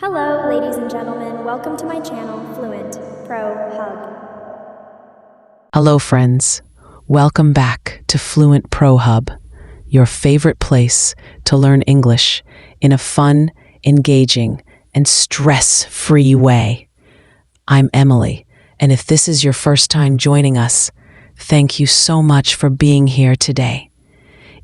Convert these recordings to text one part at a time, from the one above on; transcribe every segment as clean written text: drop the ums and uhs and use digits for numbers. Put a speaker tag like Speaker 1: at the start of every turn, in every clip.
Speaker 1: Hello, ladies and gentlemen. Welcome to my channel, Fluent Pro Hub.
Speaker 2: Hello, friends. Welcome back to Fluent Pro Hub, your favorite place to learn English in a fun, engaging, and stress-free way. I'm Emily, and if this is your first time joining us, thank you so much for being here today.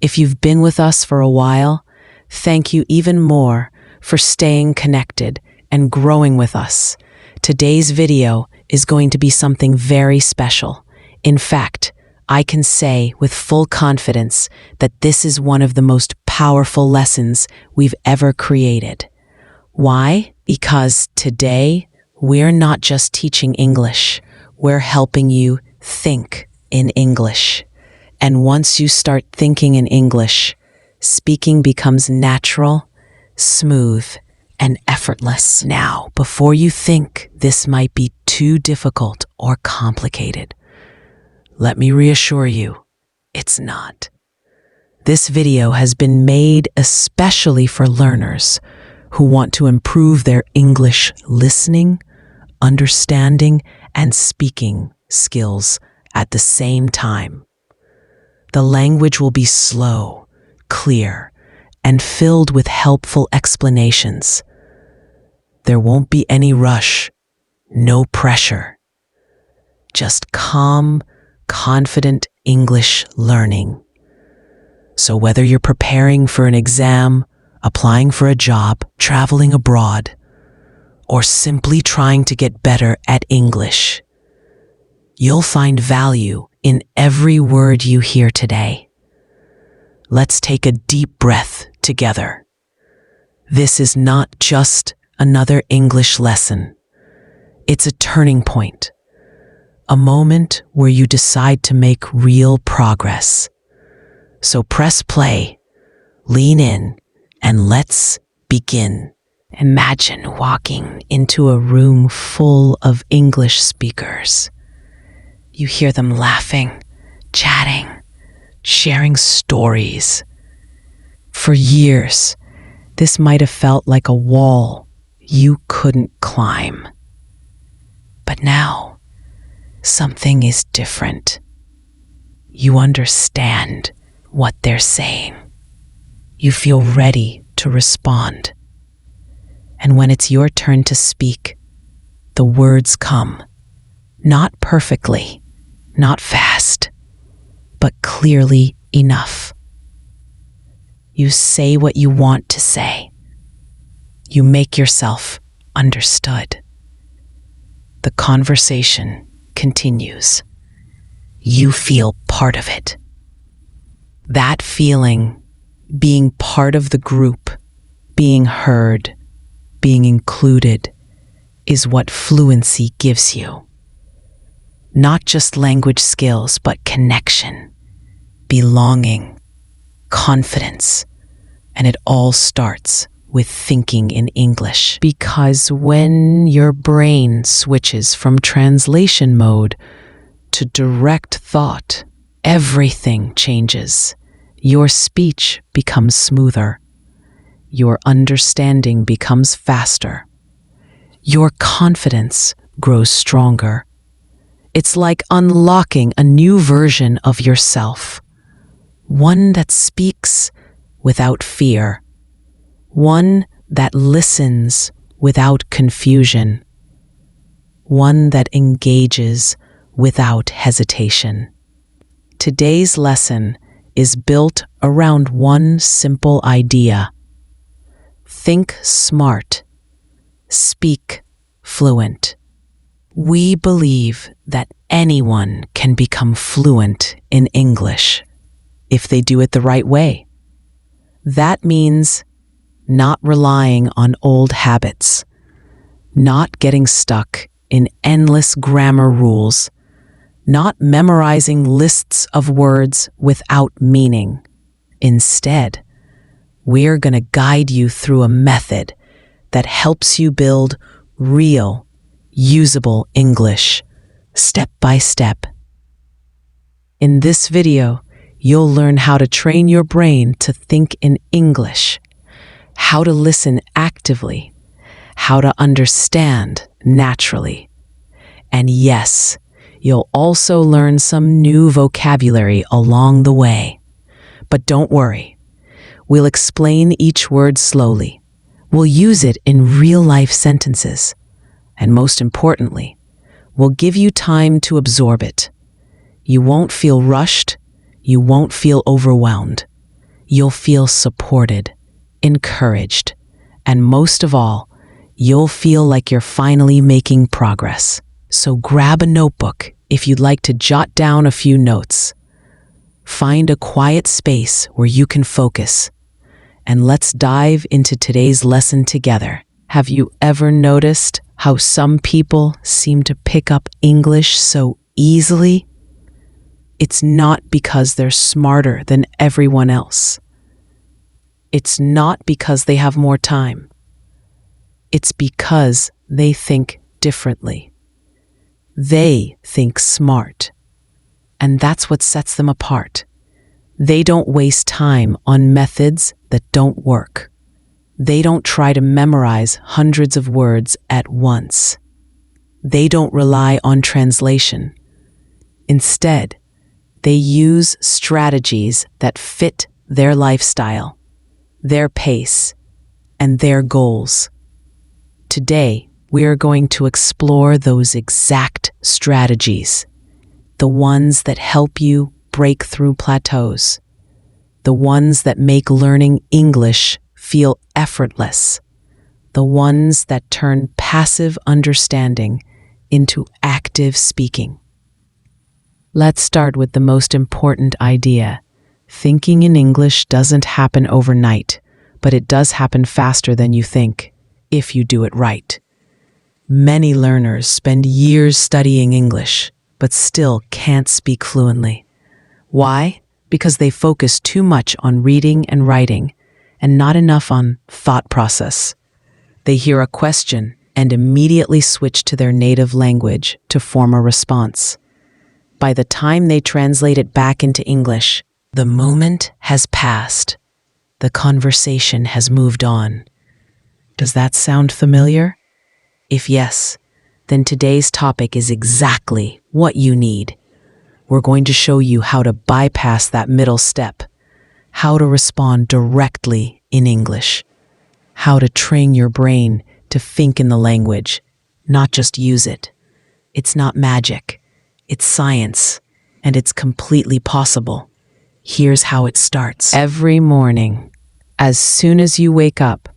Speaker 2: If you've been with us for a while, thank you even more for staying connected and growing with us. Today's video is going to be something very special. In fact, I can say with full confidence that this is one of the most powerful lessons we've ever created. Why? Because today, we're not just teaching English, we're helping you think in English. And once you start thinking in English, speaking becomes natural, smooth, and effortless. Now, before you think this might be too difficult or complicated, let me reassure you, it's not. This video has been made especially for learners who want to improve their English listening, understanding, and speaking skills at the same time. The language will be slow, clear, and filled with helpful explanations. There won't be any rush, no pressure. Just calm, confident English learning. So whether you're preparing for an exam, applying for a job, traveling abroad, or simply trying to get better at English, you'll find value in every word you hear today. Let's take a deep breath together. This is not just another English lesson. It's a turning point, a moment where you decide to make real progress. So press play, lean in, and let's begin. Imagine walking into a room full of English speakers. You hear them laughing, chatting, sharing stories. For years, this might have felt like a wall you couldn't climb. But now, something is different. You understand what they're saying. You feel ready to respond. And when it's your turn to speak, the words come. Not perfectly, not fast, but clearly enough. You say what you want to say. You make yourself understood. The conversation continues. You feel part of it. That feeling, being part of the group, being heard, being included, is what fluency gives you. Not just language skills, but connection, belonging, confidence, and it all starts with thinking in English. Because when your brain switches from translation mode to direct thought, everything changes. Your speech becomes smoother. Your understanding becomes faster. Your confidence grows stronger. It's like unlocking a new version of yourself. One that speaks without fear. One that listens without confusion. One that engages without hesitation. Today's lesson is built around one simple idea. Think smart. Speak fluent. We believe that anyone can become fluent in English if they do it the right way. That means not relying on old habits, not getting stuck in endless grammar rules, not memorizing lists of words without meaning. Instead, we're going to guide you through a method that helps you build real, usable English, step by step. In this video, you'll learn how to train your brain to think in English, how to listen actively, how to understand naturally. And yes, you'll also learn some new vocabulary along the way. But don't worry, we'll explain each word slowly. We'll use it in real-life sentences. And most importantly, we'll give you time to absorb it. You won't feel rushed. You won't feel overwhelmed. You'll feel supported, encouraged, and most of all, you'll feel like you're finally making progress. So grab a notebook if you'd like to jot down a few notes. Find a quiet space where you can focus. And let's dive into today's lesson together. Have you ever noticed how some people seem to pick up English so easily? It's not because they're smarter than everyone else. It's not because they have more time. It's because they think differently. They think smart. And that's what sets them apart. They don't waste time on methods that don't work. They don't try to memorize hundreds of words at once. They don't rely on translation. Instead, they use strategies that fit their lifestyle, their pace, and their goals. Today, we are going to explore those exact strategies, the ones that help you break through plateaus, the ones that make learning English feel effortless, the ones that turn passive understanding into active speaking. Let's start with the most important idea. Thinking in English doesn't happen overnight, but it does happen faster than you think, if you do it right. Many learners spend years studying English, but still can't speak fluently. Why? Because they focus too much on reading and writing, and not enough on thought process. They hear a question and immediately switch to their native language to form a response. By the time they translate it back into English, the moment has passed. The conversation has moved on. Does that sound familiar? If yes, then today's topic is exactly what you need. We're going to show you how to bypass that middle step, how to respond directly in English, how to train your brain to think in the language, not just use it. It's not magic, it's science, and it's completely possible. Here's how it starts. Every morning, as soon as you wake up,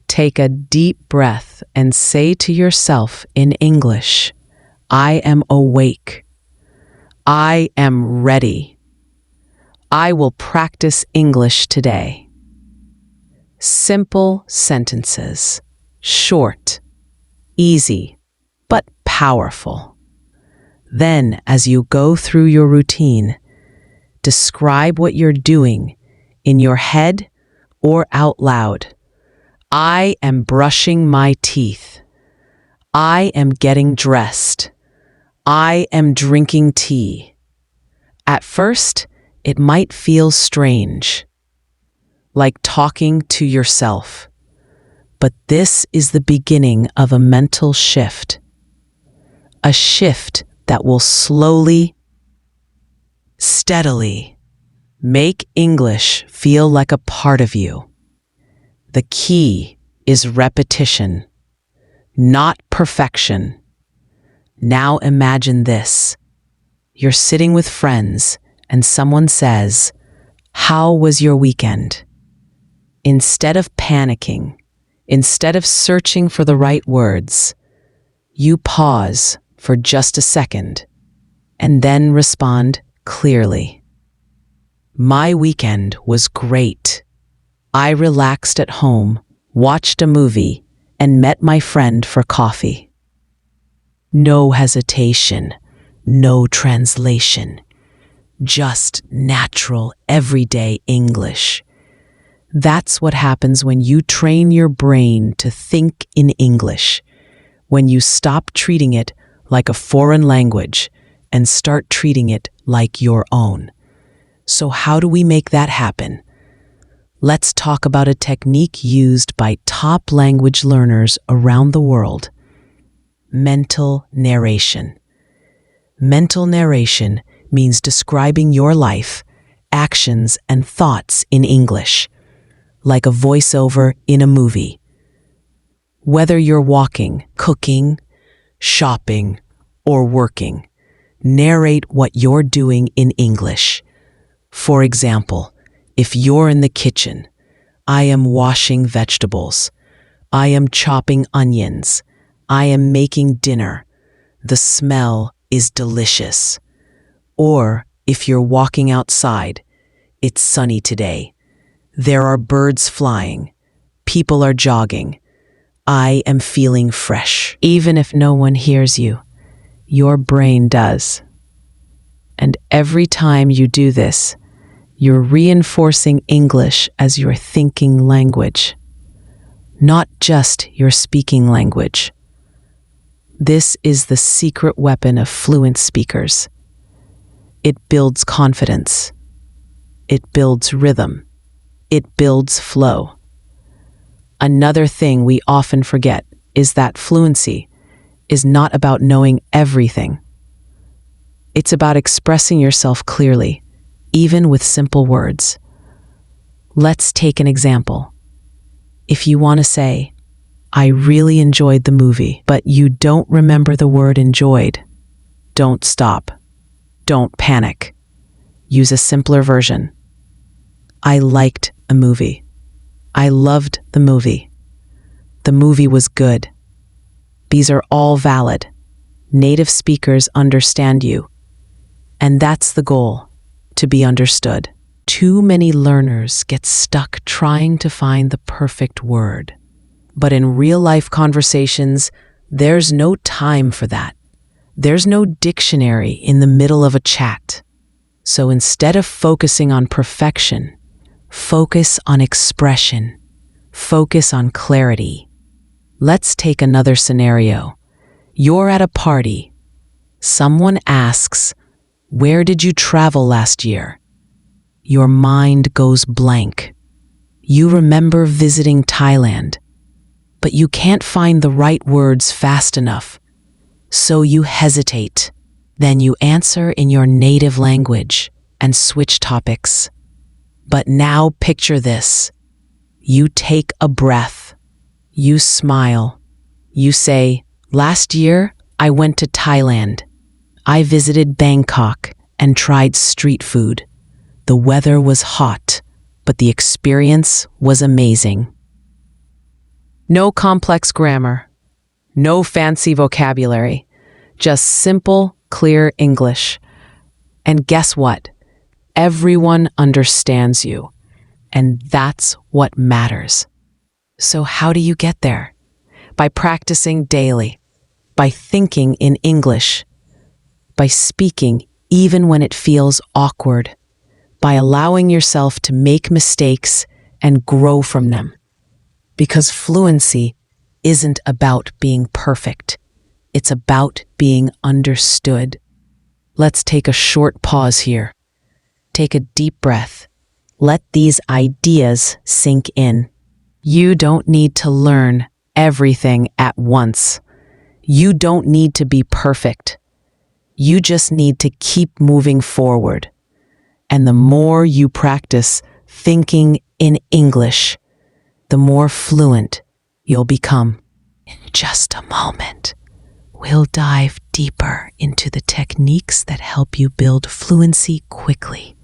Speaker 2: take a deep breath and say to yourself in English, I am awake. I am ready. I will practice English today. Simple sentences, short, easy, but powerful. Then, as you go through your routine, describe what you're doing in your head or out loud. I am brushing my teeth. I am getting dressed. I am drinking tea. At first, it might feel strange, like talking to yourself. But this is the beginning of a mental shift. A shift that will slowly, steadily make English feel like a part of you. The key is repetition, not perfection. Now imagine this. You're sitting with friends and someone says, "How was your weekend?" Instead of panicking, instead of searching for the right words, you pause for just a second and then respond clearly. My weekend was great. I relaxed at home, watched a movie, and met my friend for coffee. No hesitation, no translation, just natural, everyday English. That's what happens when you train your brain to think in English, when you stop treating it like a foreign language and start treating it like your own. So how do we make that happen? let's talk about a technique used by top language learners around the world: mental narration. Mental narration means describing your life, actions, and thoughts in English, like a voiceover in a movie. Whether you're walking, cooking, shopping, or working, narrate what you're doing in English. For example, if you're in the kitchen, I am washing vegetables. I am chopping onions. I am making dinner. The smell is delicious. Or if you're walking outside, it's sunny today. There are birds flying. People are jogging. I am feeling fresh. Even if no one hears you, your brain does. And every time you do this, you're reinforcing English as your thinking language, not just your speaking language. This is the secret weapon of fluent speakers. It builds confidence. It builds rhythm. It builds flow. Another thing we often forget is that fluency is not about knowing everything. It's about expressing yourself clearly, even with simple words. Let's take an example. If you want to say, "I really enjoyed the movie," but you don't remember the word enjoyed, don't stop. Don't panic. Use a simpler version. I liked a movie. I loved the movie. The movie was good. These are all valid. Native speakers understand you. And that's the goal, to be understood. Too many learners get stuck trying to find the perfect word. But in real-life conversations, there's no time for that. There's no dictionary in the middle of a chat. So instead of focusing on perfection, focus on expression. Focus on clarity. Let's take another scenario. You're at a party. Someone asks, "Where did you travel last year?" Your mind goes blank. You remember visiting Thailand, but you can't find the right words fast enough. So you hesitate. Then you answer in your native language and switch topics. But now picture this. You take a breath. You smile. You say, "Last year, I went to Thailand. I visited Bangkok and tried street food. The weather was hot, but the experience was amazing." No complex grammar. No fancy vocabulary. Just simple, clear English. And guess what? Everyone understands you. And that's what matters. So how do you get there? By practicing daily. By thinking in English. By speaking even when it feels awkward. By allowing yourself to make mistakes and grow from them. Because fluency isn't about being perfect. It's about being understood. Let's take a short pause here. Take a deep breath. Let these ideas sink in. You don't need to learn everything at once. You don't need to be perfect. You just need to keep moving forward. And the more you practice thinking in English, the more fluent you'll become. In just a moment, we'll dive deeper into the techniques that help you build fluency quickly.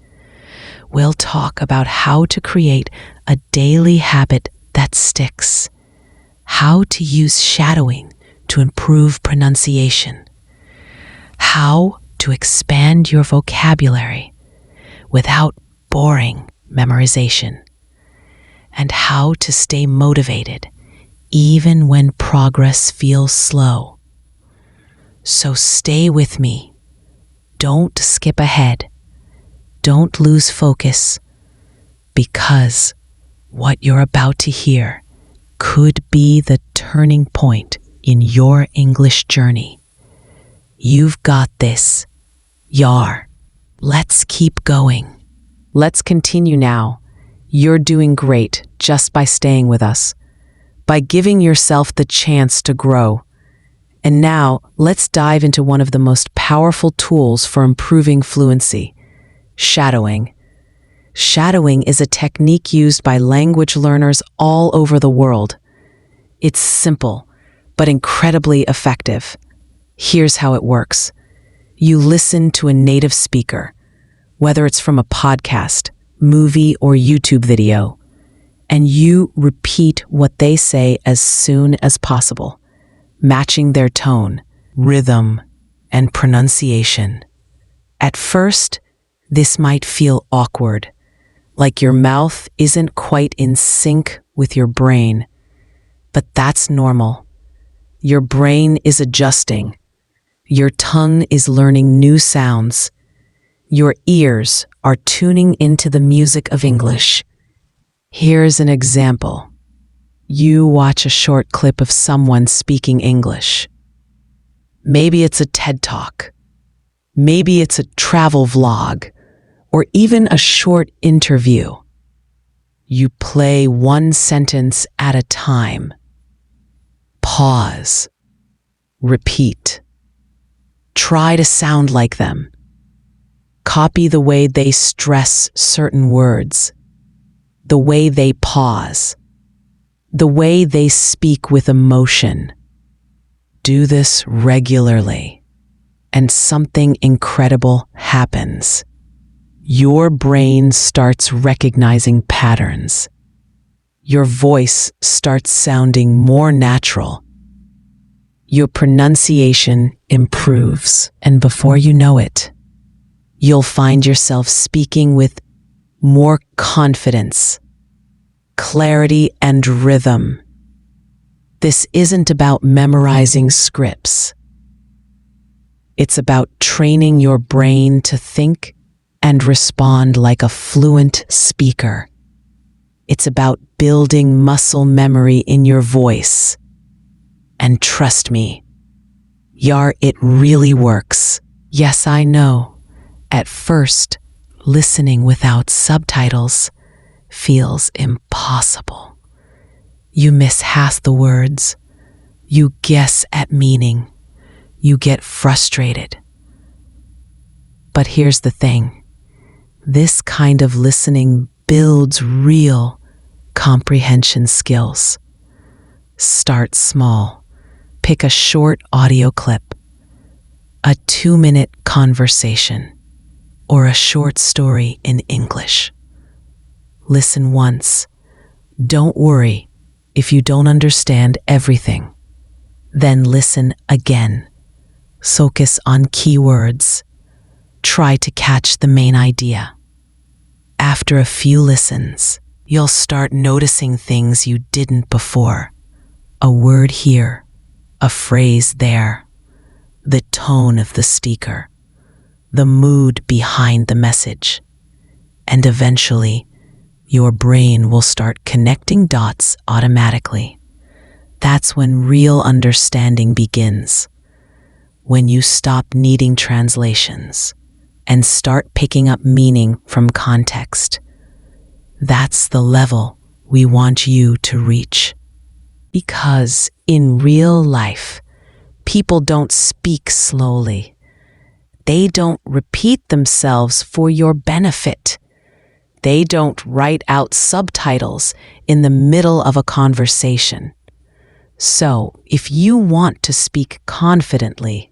Speaker 2: We'll talk about how to create a daily habit that sticks, how to use shadowing to improve pronunciation, how to expand your vocabulary without boring memorization, and how to stay motivated even when progress feels slow. So stay with me. Don't skip ahead. Don't lose focus, because what you're about to hear could be the turning point in your English journey. You've got this. Yar. Let's keep going. Let's continue now. You're doing great just by staying with us, by giving yourself the chance to grow. And now, let's dive into one of the most powerful tools for improving fluency: shadowing. Shadowing is a technique used by language learners all over the world. It's simple, but incredibly effective. Here's how it works. You listen to a native speaker, whether it's from a podcast, movie, or YouTube video, and you repeat what they say as soon as possible, matching their tone, rhythm, and pronunciation. At first, this might feel awkward, like your mouth isn't quite in sync with your brain, but that's normal. Your brain is adjusting. Your tongue is learning new sounds. Your ears are tuning into the music of English. Here's an example. You watch a short clip of someone speaking English. Maybe it's a TED Talk. Maybe it's a travel vlog, or even a short interview. You play one sentence at a time. Pause. Repeat. Try to sound like them. Copy the way they stress certain words, the way they pause, the way they speak with emotion. Do this regularly, and something incredible happens. Your brain starts recognizing patterns. Your voice starts sounding more natural. Your pronunciation improves, and before you know it, you'll find yourself speaking with more confidence, clarity, and rhythm. This isn't about memorizing scripts. It's about training your brain to think and respond like a fluent speaker. It's about building muscle memory in your voice. And trust me, it really works. Yes, I know. At first, listening without subtitles feels impossible. You miss half the words. You guess at meaning. You get frustrated. But here's the thing. This kind of listening builds real comprehension skills. Start small. Pick a short audio clip, a 2-minute conversation, or a short story in English. Listen once. Don't worry if you don't understand everything. Then listen again. Focus on keywords. Try to catch the main idea. After a few listens, you'll start noticing things you didn't before. A word here, a phrase there, the tone of the speaker, the mood behind the message, and eventually your brain will start connecting dots automatically. That's when real understanding begins, when you stop needing translations and start picking up meaning from context. That's the level we want you to reach. Because in real life, people don't speak slowly. They don't repeat themselves for your benefit. They don't write out subtitles in the middle of a conversation. So, if you want to speak confidently,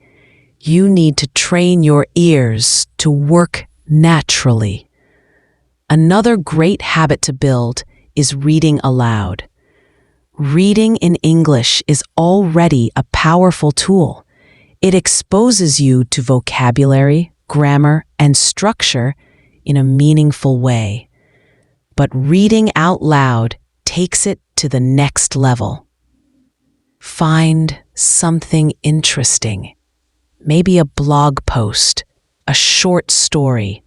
Speaker 2: you need to train your ears to work naturally. Another great habit to build is reading aloud. Reading in English is already a powerful tool. It exposes you to vocabulary, grammar, and structure in a meaningful way. But reading out loud takes it to the next level. Find something interesting, maybe a blog post, a short story,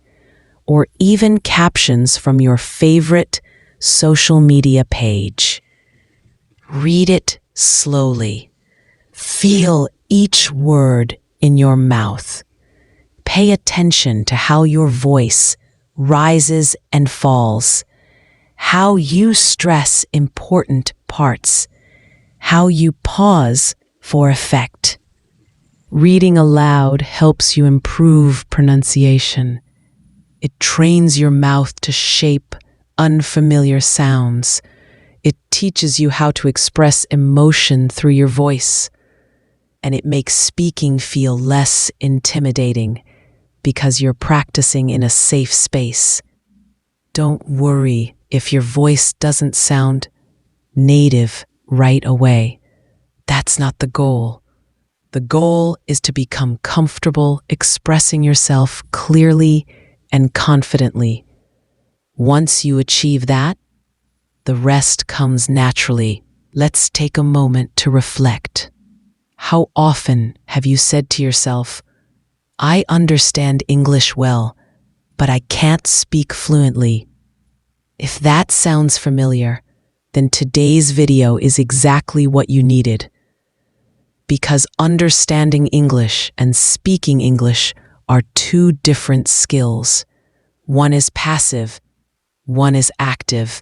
Speaker 2: or even captions from your favorite social media page. Read it slowly. Feel each word in your mouth. Pay attention to how your voice rises and falls, how you stress important parts, how you pause for effect. Reading aloud helps you improve pronunciation. It trains your mouth to shape unfamiliar sounds. It teaches you how to express emotion through your voice. And it makes speaking feel less intimidating because you're practicing in a safe space. Don't worry if your voice doesn't sound native right away. That's not the goal. The goal is to become comfortable expressing yourself clearly and confidently. Once you achieve that, the rest comes naturally. Let's take a moment to reflect. How often have you said to yourself, "I understand English well, but I can't speak fluently"? If that sounds familiar, then today's video is exactly what you needed. Because understanding English and speaking English are two different skills. One is passive, one is active.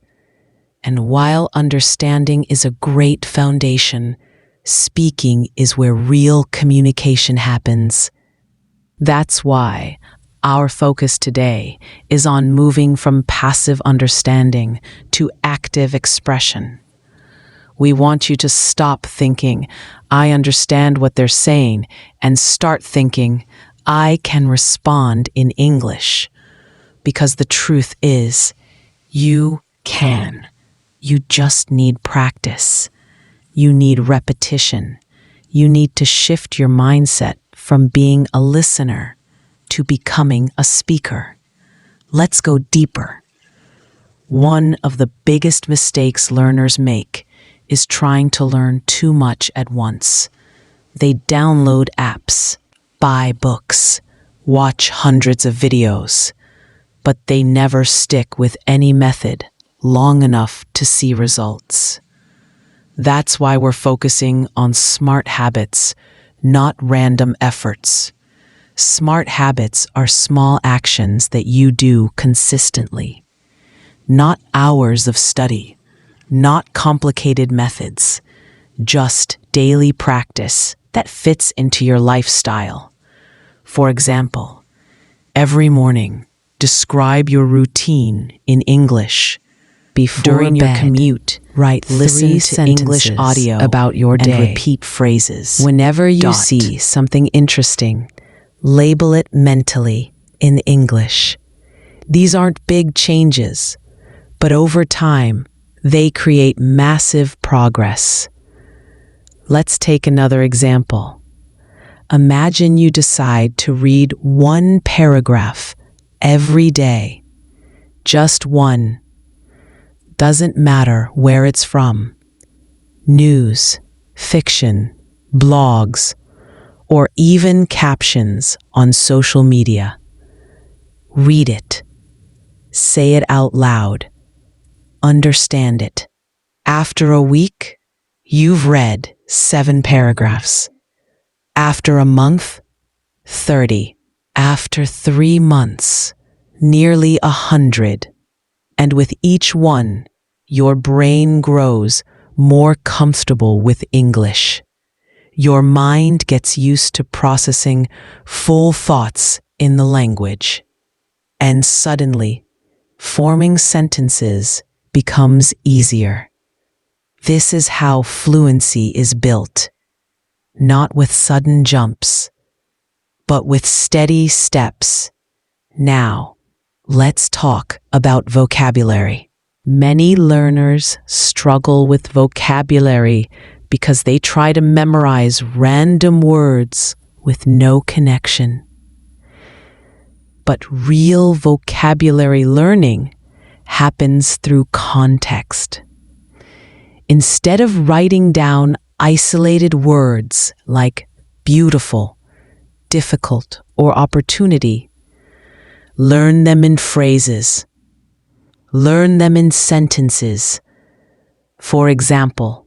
Speaker 2: And while understanding is a great foundation, speaking is where real communication happens. That's why our focus today is on moving from passive understanding to active expression. We want you to stop thinking, "I understand what they're saying," and start thinking, "I can respond in English." Because the truth is, you can. You just need practice. You need repetition. You need to shift your mindset from being a listener to becoming a speaker. Let's go deeper. One of the biggest mistakes learners make is trying to learn too much at once. They download apps, buy books, watch hundreds of videos, but they never stick with any method long enough to see results. That's why we're focusing on smart habits, not random efforts. Smart habits are small actions that you do consistently. Not hours of study, not complicated methods, just daily practice that fits into your lifestyle. For example, every morning, describe your routine in English. During your commute, listen to English audio about your day and repeat phrases. Whenever you see something interesting, label it mentally in English. These aren't big changes, but over time, they create massive progress. Let's take another example. Imagine you decide to read one paragraph every day. Just one. Doesn't matter where it's from. News, fiction, blogs, or even captions on social media. Read it. Say it out loud. Understand it. After a week, you've read 7 paragraphs. After a month, 30. After 3 months, nearly 100. And with each one, your brain grows more comfortable with English. Your mind gets used to processing full thoughts in the language. And suddenly, forming sentences becomes easier. This is how fluency is built. Not with sudden jumps, but with steady steps. Now, let's talk about vocabulary. Many learners struggle with vocabulary because they try to memorize random words with no connection. But real vocabulary learning happens through context. Instead of writing down isolated words like beautiful, difficult, or opportunity, learn them in phrases. Learn them in sentences. For example,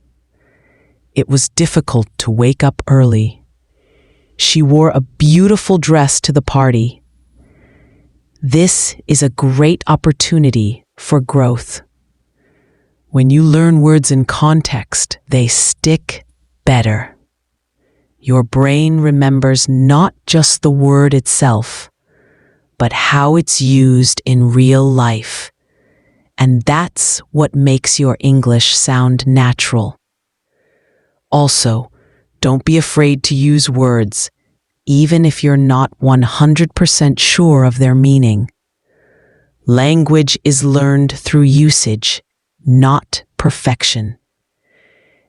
Speaker 2: it was difficult to wake up early. She wore a beautiful dress to the party. This is a great opportunity for growth. When you learn words in context, they stick better. Your brain remembers not just the word itself, but how it's used in real life. And that's what makes your English sound natural. Also, don't be afraid to use words, even if you're not 100% sure of their meaning. Language is learned through usage, not perfection.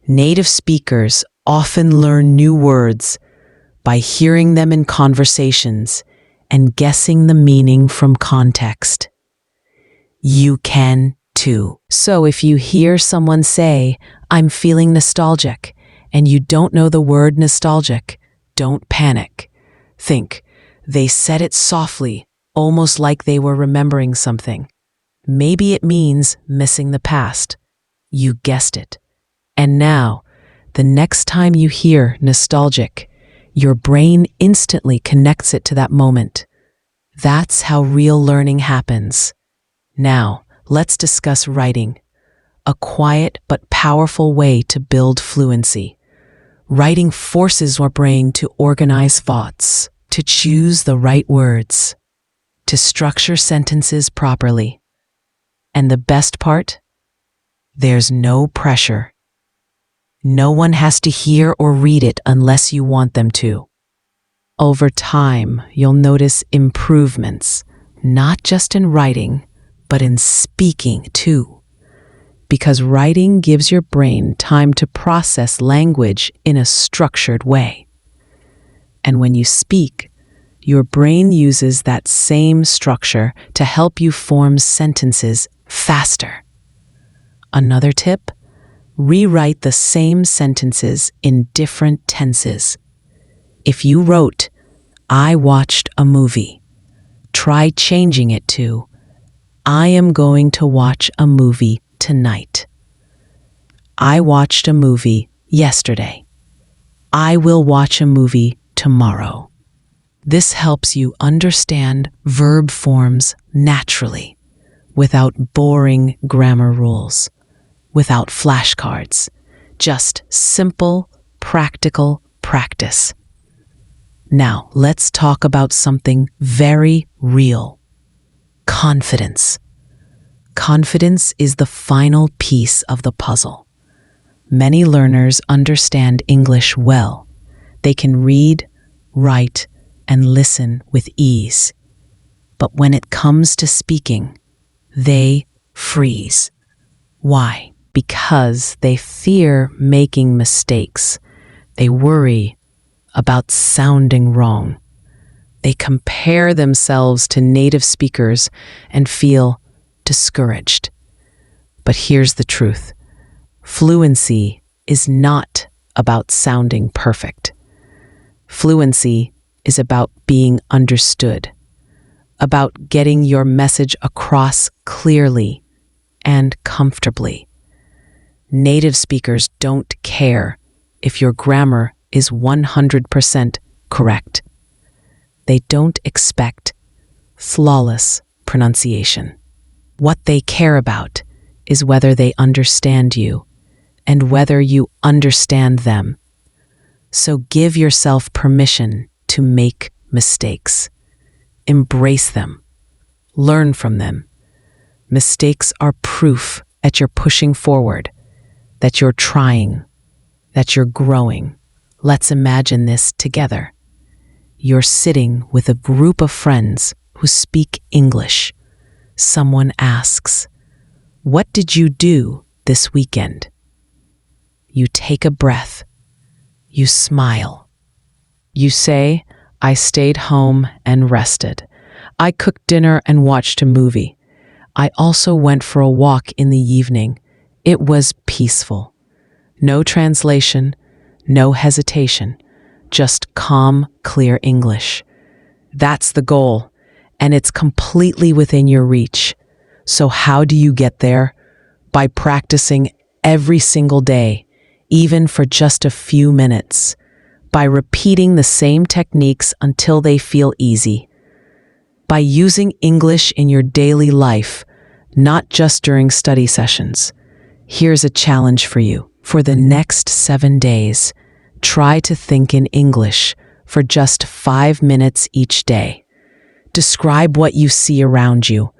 Speaker 2: Native speakers often learn new words by hearing them in conversations and guessing the meaning from context. You can too. So if you hear someone say, "I'm feeling nostalgic," and you don't know the word nostalgic, don't panic. Think, they said it softly, almost like they were remembering something. Maybe it means missing the past. You guessed it. And now, the next time you hear nostalgic, your brain instantly connects it to that moment. That's how real learning happens. Now, let's discuss writing, a quiet but powerful way to build fluency. Writing forces our brain to organize thoughts, to choose the right words, to structure sentences properly. And the best part? There's no pressure. No one has to hear or read it unless you want them to. Over time, you'll notice improvements, not just in writing, but in speaking too. Because writing gives your brain time to process language in a structured way. And when you speak, your brain uses that same structure to help you form sentences faster. Another tip? Rewrite the same sentences in different tenses. If you wrote, "I watched a movie," try changing it to, "I am going to watch a movie tonight." I watched a movie yesterday. I will watch a movie tomorrow. This helps you understand verb forms naturally, without boring grammar rules, without flashcards, just simple, practical practice. Now, let's talk about something very real. Confidence. Confidence is the final piece of the puzzle. Many learners understand English well. They can read, write, and listen with ease. But when it comes to speaking, they freeze. Why? Because they fear making mistakes. They worry about sounding wrong. They compare themselves to native speakers and feel discouraged. But here's the truth. Fluency is not about sounding perfect. Fluency is about being understood, about getting your message across clearly and comfortably. Native speakers don't care if your grammar is 100% correct. They don't expect flawless pronunciation. What they care about is whether they understand you and whether you understand them. So give yourself permission to make mistakes. Embrace them. Learn from them. Mistakes are proof that you're pushing forward, that you're trying, that you're growing. Let's imagine this together. You're sitting with a group of friends who speak English. Someone asks, "What did you do this weekend?" You take a breath. You smile. You say, "I stayed home and rested. I cooked dinner and watched a movie. I also went for a walk in the evening. It was peaceful." No translation, no hesitation, just calm, clear English. That's the goal, and it's completely within your reach. So how do you get there? By practicing every single day, even for just a few minutes. By repeating the same techniques until they feel easy. By using English in your daily life, not just during study sessions. Here's a challenge for you. For the next 7 days, try to think in English for just 5 minutes each day. Describe what you see around you.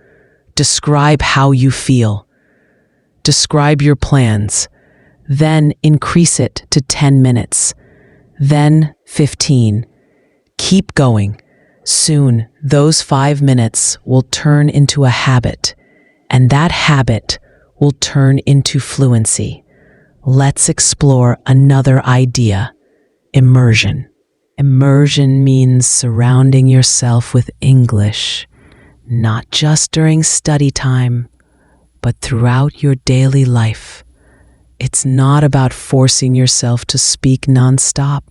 Speaker 2: Describe how you feel. Describe your plans. Then increase it to 10 minutes. Then 15. Keep going. Soon, those 5 minutes will turn into a habit, and that habit will turn into fluency. Let's explore another idea: immersion. Immersion means surrounding yourself with English, not just during study time, but throughout your daily life. It's not about forcing yourself to speak nonstop.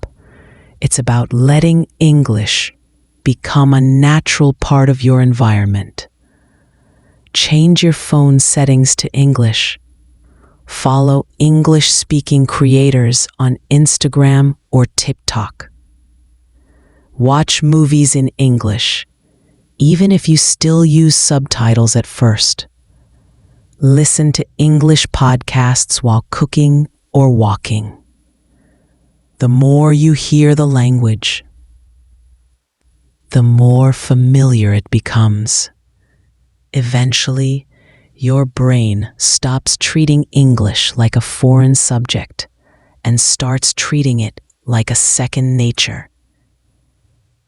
Speaker 2: It's about letting English become a natural part of your environment. Change your phone settings to English. Follow English-speaking creators on Instagram or TikTok. Watch movies in English, even if you still use subtitles at first. Listen to English podcasts while cooking or walking. The more you hear the language, the more familiar it becomes. Eventually, your brain stops treating English like a foreign subject and starts treating it like a second nature.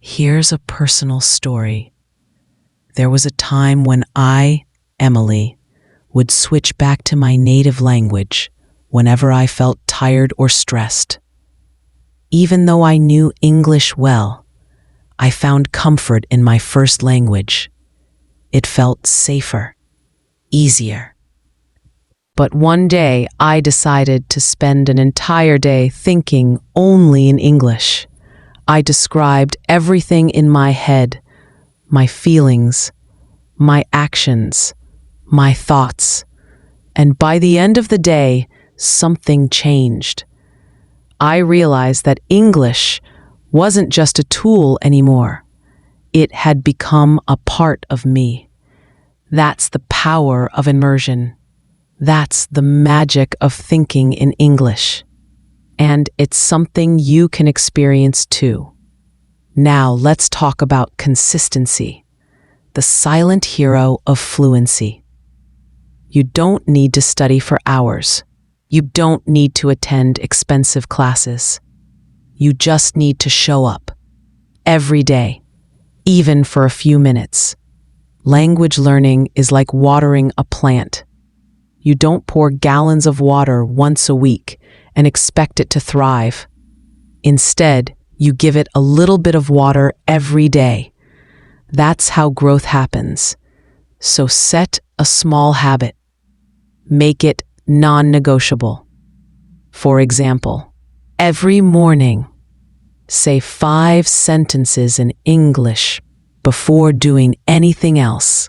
Speaker 2: Here's a personal story. There was a time when I, Emily, would switch back to my native language whenever I felt tired or stressed. Even though I knew English well, I found comfort in my first language. It felt safer, easier. But one day I decided to spend an entire day thinking only in English. I described everything in my head, my feelings, my actions, my thoughts. And by the end of the day, something changed. I realized that English wasn't just a tool anymore. It had become a part of me. That's the power of immersion. That's the magic of thinking in English. And it's something you can experience too. Now let's talk about consistency, the silent hero of fluency. You don't need to study for hours. You don't need to attend expensive classes. You just need to show up every day, even for a few minutes. Language learning is like watering a plant. You don't pour gallons of water once a week and expect it to thrive. Instead, you give it a little bit of water every day. That's how growth happens. So set a small habit. Make it non-negotiable. For example, every morning, say 5 sentences in English before doing anything else.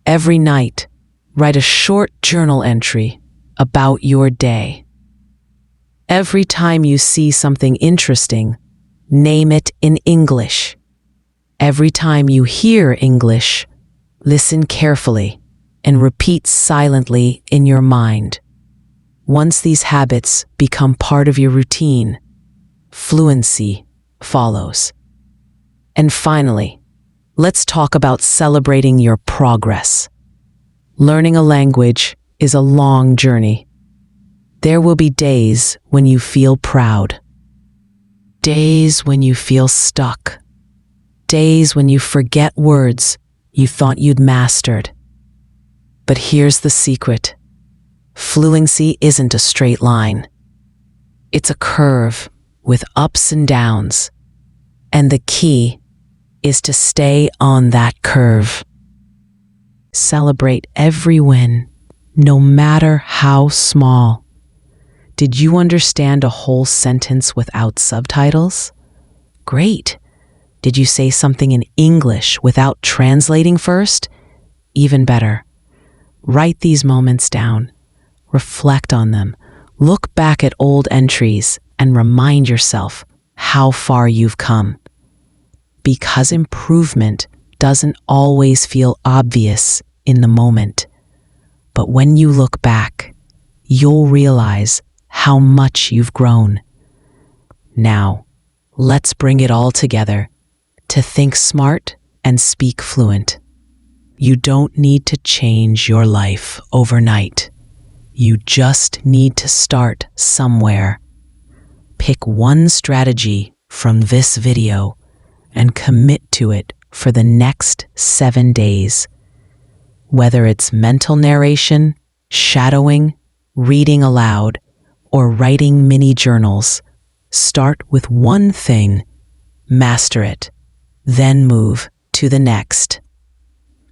Speaker 2: Every night, write a short journal entry about your day. Every time you see something interesting, name it in English. Every time you hear English, listen carefully and repeat silently in your mind. Once these habits become part of your routine, fluency follows. And finally, let's talk about celebrating your progress. Learning a language is a long journey. There will be days when you feel proud, days when you feel stuck, days when you forget words you thought you'd mastered. But here's the secret. Fluency isn't a straight line. It's a curve with ups and downs. And the key is to stay on that curve. Celebrate every win, no matter how small. Did you understand a whole sentence without subtitles? Great. Did you say something in English without translating first? Even better. Write these moments down. Reflect on them. Look back at old entries and remind yourself how far you've come. Because improvement doesn't always feel obvious in the moment. But when you look back, you'll realize how much you've grown. Now, let's bring it all together to think smart and speak fluent. You don't need to change your life overnight. You just need to start somewhere. Pick one strategy from this video and commit to it for the next 7 days. Whether it's mental narration, shadowing, reading aloud, or writing mini journals, start with one thing, master it, then move to the next.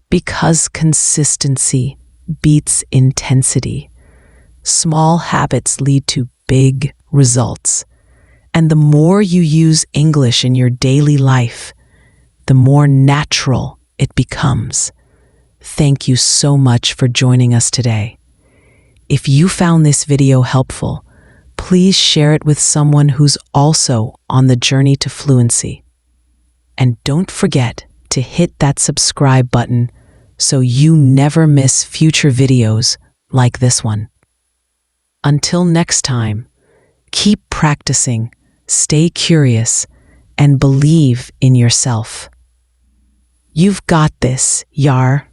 Speaker 2: Because consistency beats intensity, small habits lead to big results. And the more you use English in your daily life, the more natural it becomes. Thank you so much for joining us today. If you found this video helpful, please share it with someone who's also on the journey to fluency. And don't forget to hit that subscribe button so you never miss future videos like this one. Until next time, keep practicing, stay curious, and believe in yourself. You've got this, Yar.